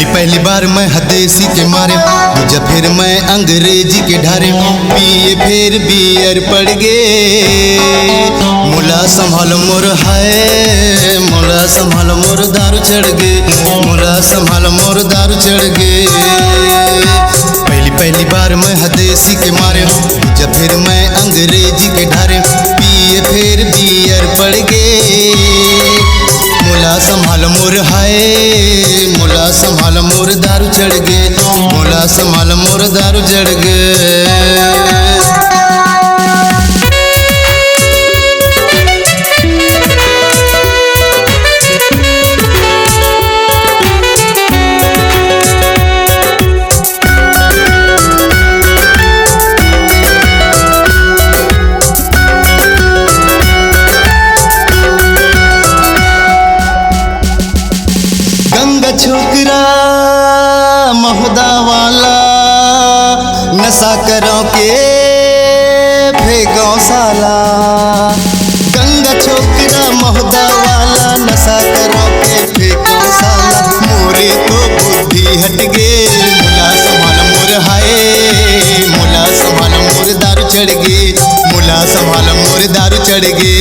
पहली बार मैं हदेसी के मारे, दूजा फिर मैं अंग्रेजी के ढारे, पिए फिर बियर पड़ गे। मुला संभाल मोर है, मुला संभाल मोर दारू चढ़ गे, मुला संभाल मोर दारू चढ़ गे। पहली बार मैं हदेसी के मारे, दूजा फिर मैं अंग्रेजी के ढारे, पिए फिर बियर पड़ गे। मुला संभाल मोर है, मुला संभाल मोर दारू चढ़ गे, मुला संभाल मोर दारू चढ़ गे। छोकरा महुदा वाला नशा करो के फेंको साला, गंगा छोकरा महुदा वाला नशा करो के फेंको साला। मोरे तो बुद्धि हट गे, मुला संभाल मोर हाय, मुला संभाल मोर दारू चढ़ गे, मुला संभाल मोर दारू चढ़ गे।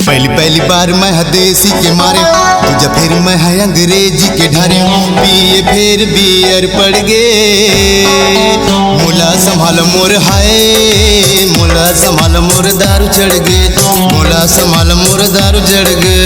पहली बार मैं हदेसी के मारे, दूजा फिर मैं है अंग्रेजी के ढारे, पिए फिर बियर पड़ गे। मुला संभाल मोर हाय, मुला संभाल मोर दारू चढ़ गे, मुला संभाल मोर दारू चढ़ गे।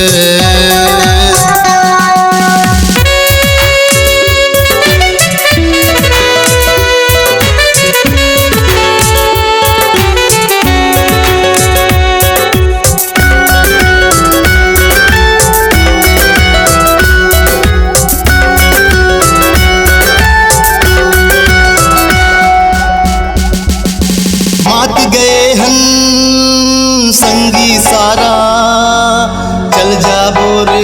मात गए हन संगी सारा, चल जा बोरे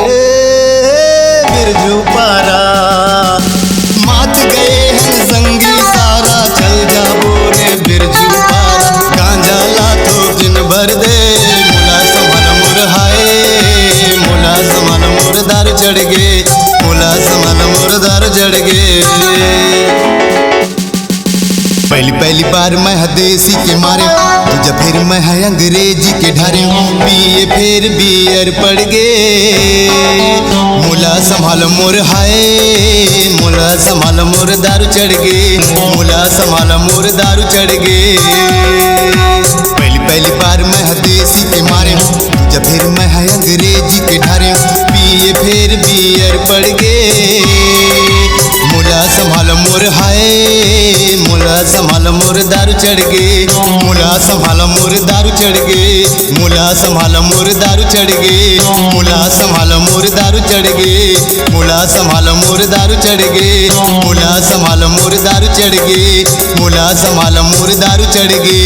बिरजू पारा। मात गए हन संगी सारा, चल जा बोरे बिरजू पारा। गांजा ला तो दिन भर दे, मुला संभाल मोर हाय, मुला संभाल मोर दारू चढ़ गे, मुला संभाल मोर दारू चढ़ गे। पहली बार मैं हदेसी के मारे, दूजा फिर मैं है अंग्रेजी के ढारे, पिए फिर बियर पड़ गे। मुला संभाल मोर हाय, मुला संभाल मोर दारू चढ़ गे, मुला संभाल मोर दारू चढ़ गे। पहली बार मैं हदेसी के मारे, दूजा फिर मैं है अंग्रेजी के ढारे, पिए फिर बियर पड़ गे। मुला संभाल मोर हाय, मुला संभाल मोर दारू चढ़ गे, मुला संभाल मोर दारू चढ़ गे, मुला संभाल मोर दारू चढ़ गे, मुला संभाल मोर दारू चढ़ गे, मुला संभाल मोर दारू चढ़ गे, मुला संभाल मोर दारू चढ़ गे, मुला संभाल मोर दारू चढ़ गे।